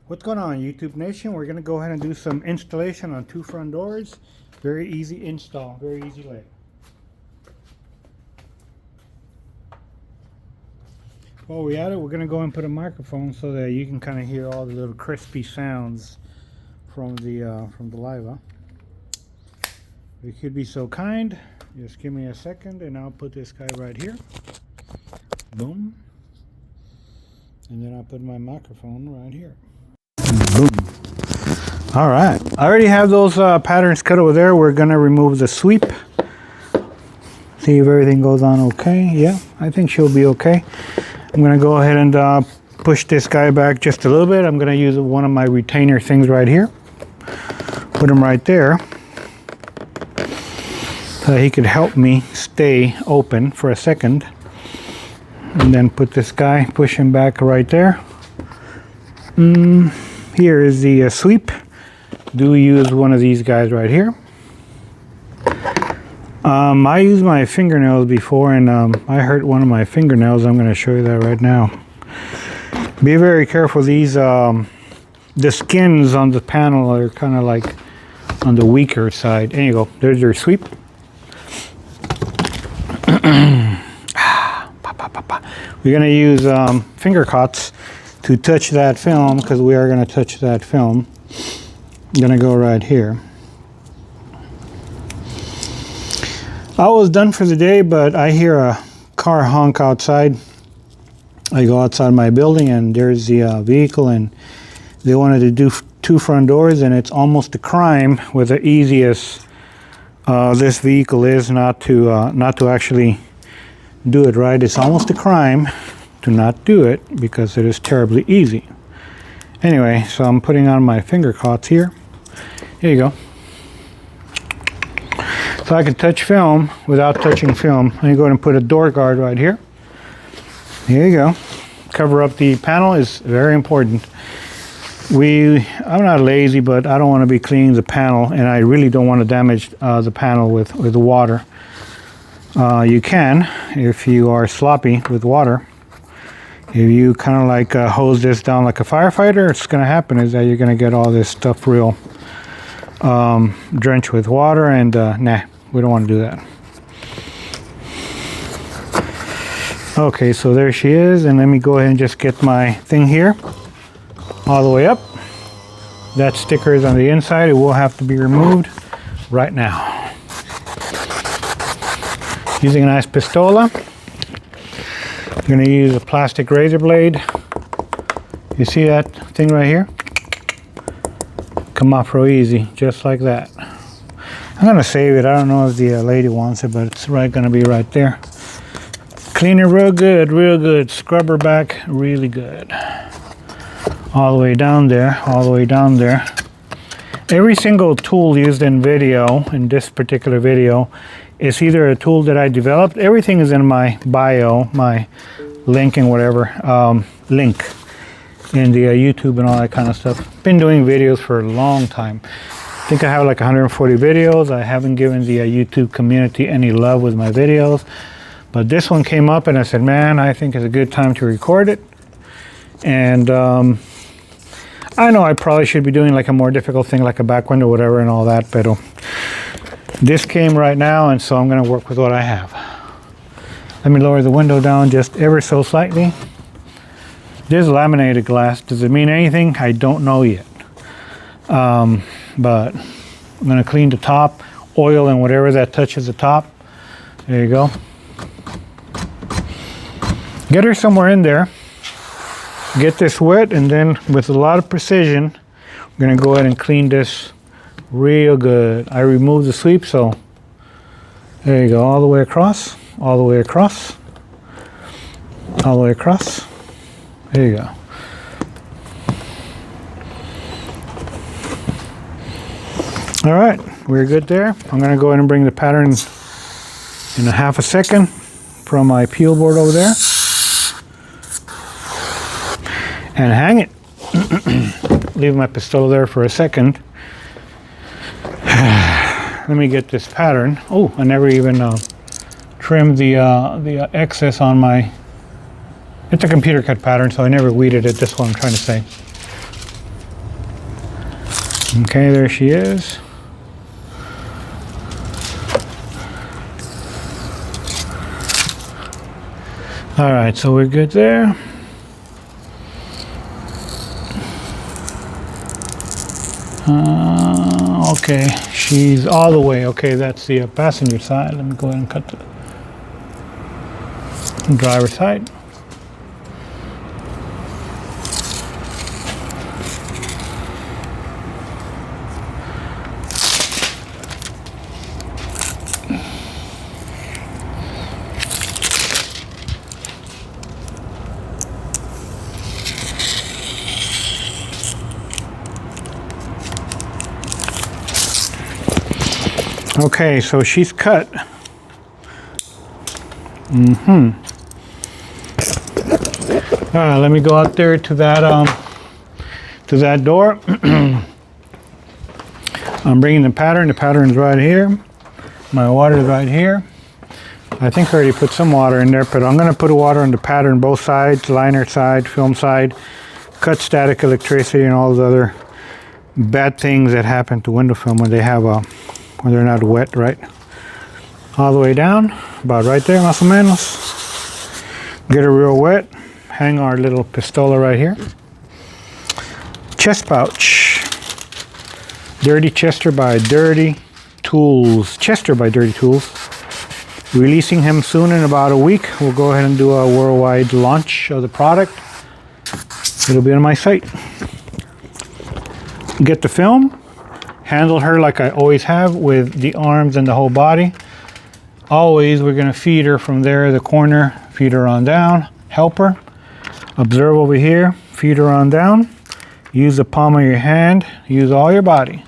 What's going on, YouTube Nation? We're going to go ahead and do some installation on two front doors. Very easy install, very easy lay. While we're at it, we're going to go and put a microphone so that you can kind of hear all the little crispy sounds from the lava. If you could be so kind, just give me a second and I'll put this guy right here. Boom. And then I'll put my microphone right here. Boom. All right, I already have those patterns cut over there. We're gonna remove the sweep. See if everything goes on okay. Yeah, I think she'll be okay. I'm gonna go ahead and push this guy back just a little bit. I'm gonna use one of my retainer things right here. Put him right there so he could help me stay open for a second. And then put this guy, push him back right there. Here is the sweep. Do use one of these guys right here. I used my fingernails before and I hurt one of my fingernails. I'm going to show you that right now. Be very careful. These the skins on the panel are kind of like on the weaker side. There you go. There's your sweep. We're going to use finger cots to touch that film, because we are going to touch that film. I'm going to go right here. I was done for the day, but I hear a car honk outside. I go outside my building and there's the vehicle, and they wanted to do two front doors, and it's almost a crime with the easiest this vehicle is not to actually do it right. It's almost a crime to not do it because it is terribly easy. Anyway, so I'm putting on my finger cots here. Here you go. So I can touch film without touching film. Let me go ahead and put a door guard right here. Here you go. Cover up the panel is very important. I'm not lazy, but I don't want to be cleaning the panel, and I really don't want to damage the panel with the water. You can, if you are sloppy with water. If you kind of like hose this down like a firefighter, what's going to happen is that you're going to get all this stuff real drenched with water, and nah, we don't want to do that. Okay, so there she is, and let me go ahead and just get my thing here all the way up. That sticker is on the inside. It will have to be removed right now. Using a nice pistola. I'm going to use a plastic razor blade. You see that thing right here? Come off real easy, just like that. I'm going to save it. I don't know if the lady wants it, but it's going to be right there. Clean it real good. Scrub her back really good. All the way down there, all the way down there. Every single tool used in this particular video, is either a tool that I developed. Everything is in my bio, my link and whatever, link in the YouTube and all that kind of stuff. Been doing videos for a long time. I think I have like 140 videos. I haven't given the YouTube community any love with my videos. But this one came up and I said, man, I think it's a good time to record it. And I know I probably should be doing like a more difficult thing, like a back window, whatever, and all that, but this came right now, and so I'm going to work with what I have. Let me lower the window down just ever so slightly. This is laminated glass. Does it mean anything? I don't know yet. But I'm going to clean the top, oil and whatever that touches the top. There you go. Get her somewhere in there. Get this wet, and then with a lot of precision, we're going to go ahead and clean this real good. I removed the sweep, so there you go, all the way across, all the way across, all the way across. There you go. All right, we're good there. I'm going to go ahead and bring the pattern in a half a second from my peel board over there and hang it. Leave my pistol there for a second. Let me get this pattern. Oh, I never even trimmed the excess on my. It's a computer cut pattern, so I never weeded it. That's what I'm trying to say. Okay, there she is. All right, so we're good there. Okay, she's all the way. Okay, that's the passenger side. Let me go ahead and cut the driver side. Okay, so she's cut. Let me go out there to that door. I'm bringing the pattern. The pattern's right here. My water's right here. I think I already put some water in there, but I'm going to put water on the pattern, both sides, liner side, film side, cut static electricity, and all those other bad things that happen to window film when they have when they're not wet, right? All the way down, about right there, más o menos. Get it real wet. Hang our little pistola right here. Chest pouch. Dirty Chester by Dirty Tools. Chester by Dirty Tools. Releasing him soon in about a week. We'll go ahead and do a worldwide launch of the product. It'll be on my site. Get the film. Handle her like I always have, with the arms and the whole body. Always, we're going to feed her from there, the corner, feed her on down, help her. Observe over here, feed her on down. Use the palm of your hand, use all your body.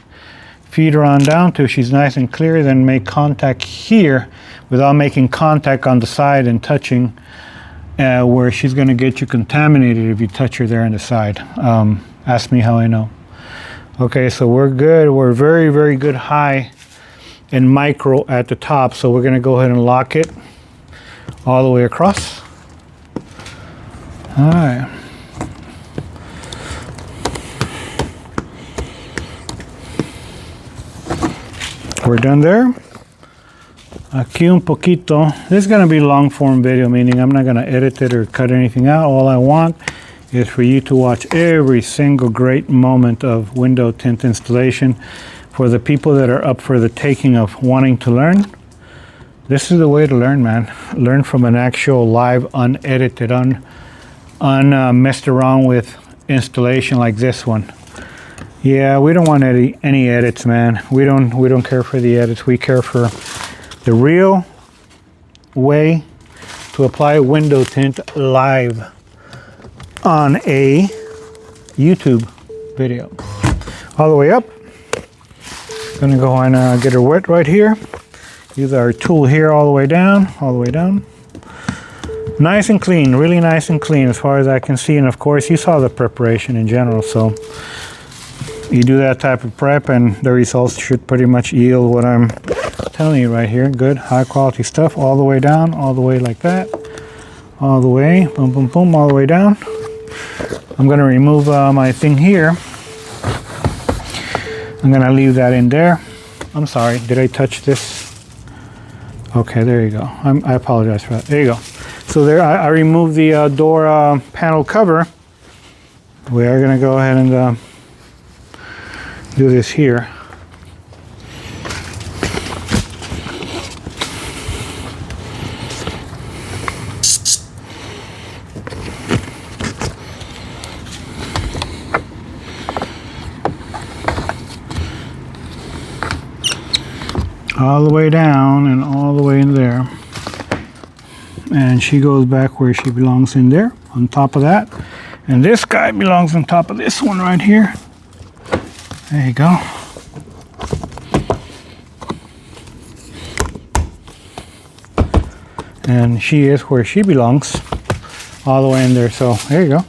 Feed her on down till she's nice and clear, then make contact here without making contact on the side and touching where she's going to get you contaminated if you touch her there on the side. Ask me how I know. Okay, so we're good. We're very, very good high and micro at the top. So we're going to go ahead and lock it all the way across. All right. We're done there. Aquí un poquito. This is going to be long form video, meaning I'm not going to edit it or cut anything out. All I want is for you to watch every single great moment of window tint installation. For the people that are up for the taking of wanting to learn, this is the way to learn, man. Learn from an actual live, unedited, messed around with installation like this one. Yeah, we don't want any edits, man. We don't care for the edits. We care for the real way to apply window tint live on a YouTube video. All the way up. Gonna go and get her wet right here. Use our tool here all the way down, all the way down. Nice and clean, really nice and clean as far as I can see. And of course, you saw the preparation in general. So you do that type of prep and the results should pretty much yield what I'm telling you right here. Good, high quality stuff all the way down, all the way like that. All the way, boom, boom, boom, all the way down. I'm gonna remove my thing here. I'm gonna leave that in there. I'm sorry, did I touch this? Okay, there you go. I apologize for that. There you go. So there, I removed the door panel cover. We are gonna go ahead and do this here. All the way down and all the way in there. And she goes back where she belongs in there, on top of that. And this guy belongs on top of this one right here. There you go. And she is where she belongs, all the way in there. So there you go.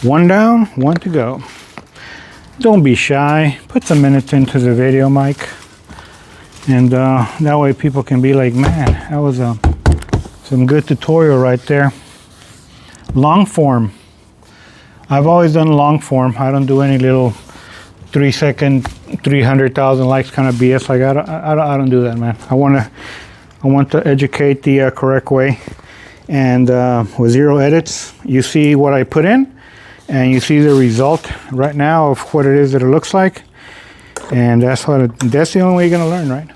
One down, one to go. Don't be shy. Put some minutes into the video, Mike. And that way people can be like, man, that was some good tutorial right there. Long form. I've always done long form. I don't do any little 3-second, 300,000 likes kind of BS. Like I don't do that, man. I want to educate the correct way, and with 0 edits, you see what I put in, and you see the result right now of what it is that it looks like, and that's the only way you're gonna learn, right?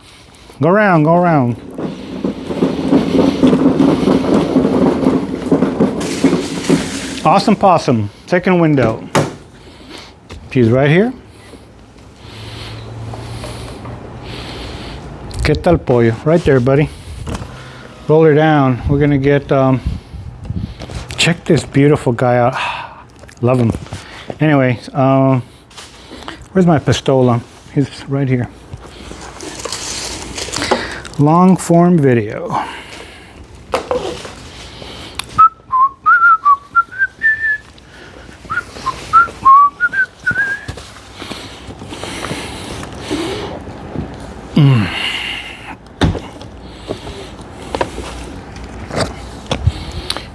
Go around, go around. Awesome Possum, second window. She's right here. ¿Qué tal pollo? Right there, buddy. Roll her down. We're gonna get, check this beautiful guy out. Love him. Anyway, where's my pistola? He's right here. Long form video.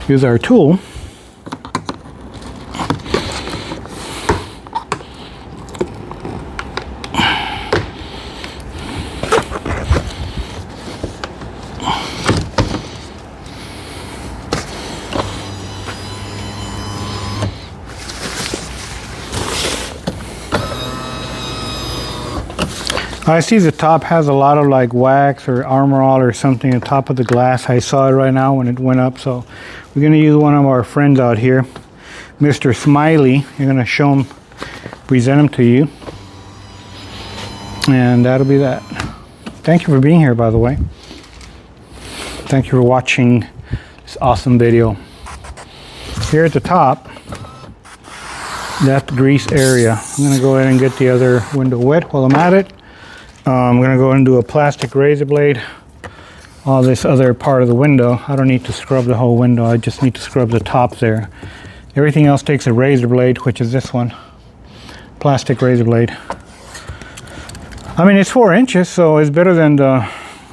Use our tool. I see the top has a lot of like wax or Armor All or something on top of the glass. I saw it right now when it went up, so we're gonna use one of our friends out here, Mr. Smiley. You're gonna show him, present him to you, and that'll be that. Thank you for being here, by the way. Thank you for watching this awesome video. Here at the top, that grease area. I'm gonna go ahead and get the other window wet while I'm at it. I'm gonna go ahead and do a plastic razor blade on this other part of the window. I don't need to scrub the whole window, I just need to scrub the top there. Everything else takes a razor blade, which is this one. Plastic razor blade. I mean, it's 4 inches, so it's better than the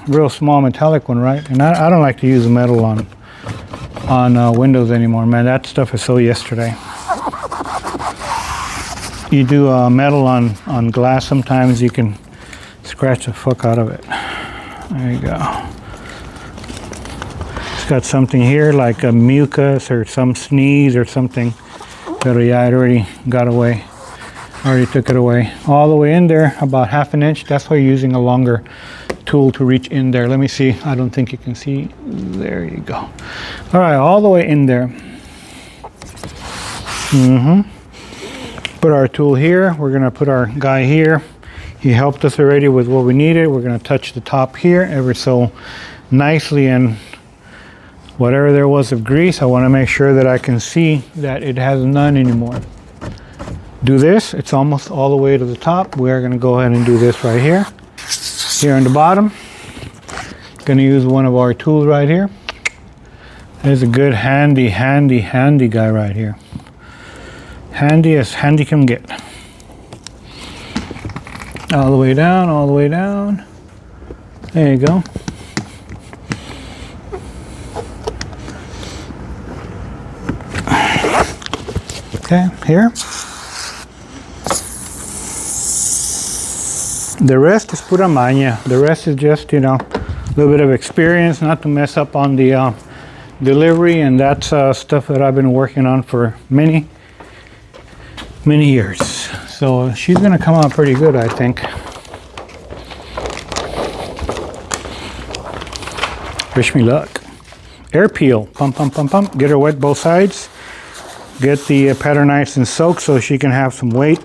real small metallic one, right? And I don't like to use metal on windows anymore, man. That stuff is so yesterday. You do metal on glass, sometimes you can scratch the fuck out of it. There you go. It's got something here like a mucus or some sneeze or something. But yeah, it already got away. Already took it away. All the way in there, about 1/2 inch. That's why you're using a longer tool to reach in there. Let me see. I don't think you can see. There you go. All right, all the way in there. Put our tool here. We're gonna put our guy here. He helped us already with what we needed. We're gonna touch the top here ever so nicely, and whatever there was of grease, I wanna make sure that I can see that it has none anymore. Do this, it's almost all the way to the top. We're gonna go ahead and do this right here. Here on the bottom, gonna use one of our tools right here. There's a good handy guy right here. Handy as handy can get. All the way down, all the way down. There you go. Okay, here. The rest is pura maña. The rest is just, you know, a little bit of experience, not to mess up on the delivery, and that's stuff that I've been working on for many years. So she's gonna come out pretty good, I think. Wish me luck. Air peel, pump, pump, pump, pump. Get her wet both sides. Get the pattern nice and soaked so she can have some weight.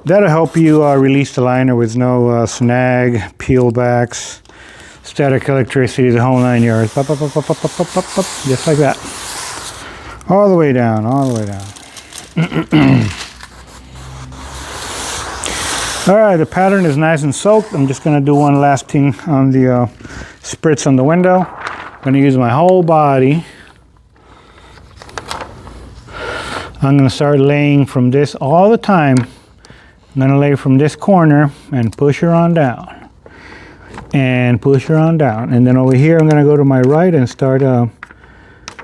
That'll help you release the liner with no snag, peel backs, static electricity, the whole 9 yards. Pop, pop, pop, pop, pop, pop, pop, pop, just like that. All the way down, all the way down. All right, the pattern is nice and soaked. I'm just gonna do one last thing on the spritz on the window. I'm gonna use my whole body. I'm gonna start laying from this all the time. I'm gonna lay from this corner and push her on down. And push her on down. And then over here, I'm gonna go to my right and start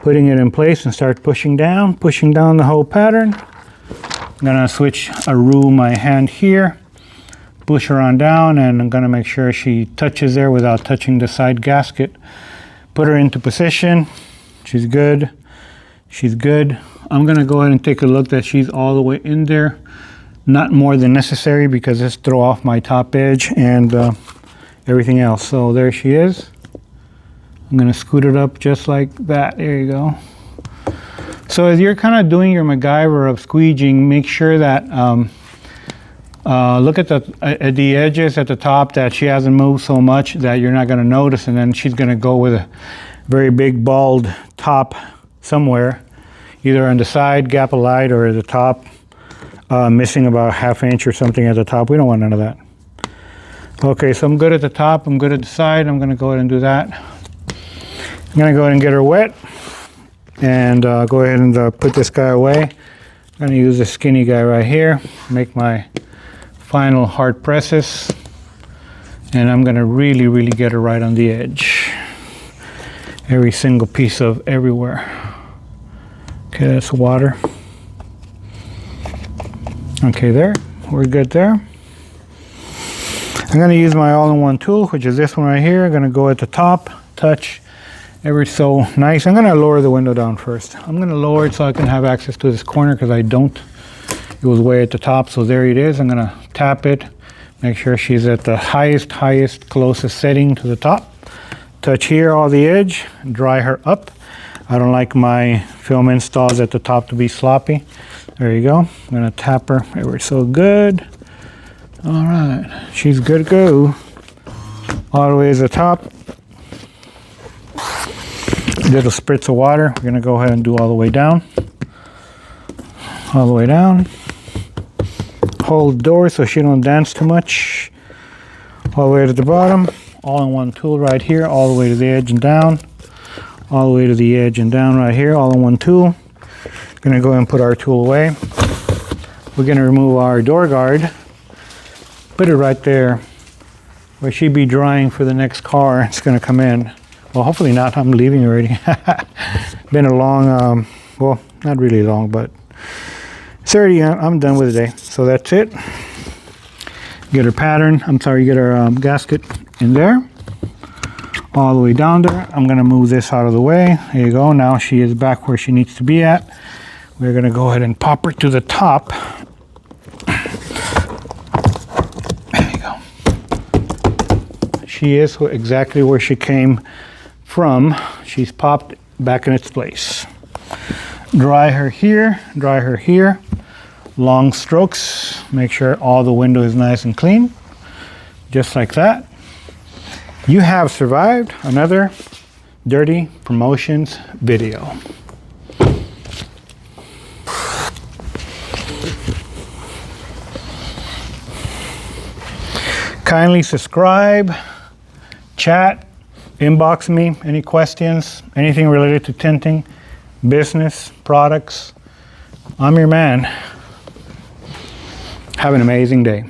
putting it in place and start pushing down the whole pattern. I'm gonna switch my hand here. push her on down, and I'm gonna make sure she touches there without touching the side gasket. Put her into position. She's good. She's good. I'm gonna go ahead and take a look that she's all the way in there. Not more than necessary because this throw off my top edge and everything else. So there she is. I'm gonna scoot it up just like that. There you go. So as you're kind of doing your MacGyver of squeegeeing, make sure that look at the edges at the top, that she hasn't moved so much that you're not gonna notice, and then she's gonna go with a very big bald top somewhere, either on the side gap of light or at the top, missing about ½ inch or something at the top. We don't want none of that. Okay, so I'm good at the top, I'm good at the side. I'm gonna go ahead and do that. I'm gonna go ahead and get her wet and go ahead and put this guy away. I'm gonna use this skinny guy right here, make my final hard presses, and I'm gonna really get her right on the edge. Every single piece of everywhere. Okay, that's water. Okay, there, we're good there. I'm gonna use my all-in-one tool, which is this one right here. I'm gonna go at the top, touch ever so nice. I'm gonna lower the window down first. I'm gonna lower it so I can have access to this corner because I don't. It was way at the top, so there it is. I'm gonna tap it, make sure she's at the highest, closest setting to the top. Touch here, all the edge, dry her up. I don't like my film installs at the top to be sloppy. There you go. I'm gonna tap her ever so good. All right, she's good to go. All the way to the top. Little spritz of water. We're gonna go ahead and do all the way down. All the way down. Hold the door so she don't dance too much. All the way to the bottom. All-in-one tool right here, all the way to the edge and down. All the way to the edge and down right here, all-in-one tool. Gonna go ahead and put our tool away. We're gonna remove our door guard. Put it right there where she'd be drying for the next car. It's gonna come in. Well, hopefully not, I'm leaving already. Been a long, well, not really long, but it's already, I'm done with the day. So that's it. Get her pattern, get her gasket in there. All the way down there. I'm gonna move this out of the way. There you go, now she is back where she needs to be at. We're gonna go ahead and pop her to the top. There you go. She is exactly where she came from. She's popped back in its place. Dry her here, dry her here. Long strokes, make sure all the window is nice and clean. Just like that. You have survived another Dirty Promotions video. Kindly subscribe, chat, inbox me any questions, anything related to tinting, business, products. I'm your man. Have an amazing day.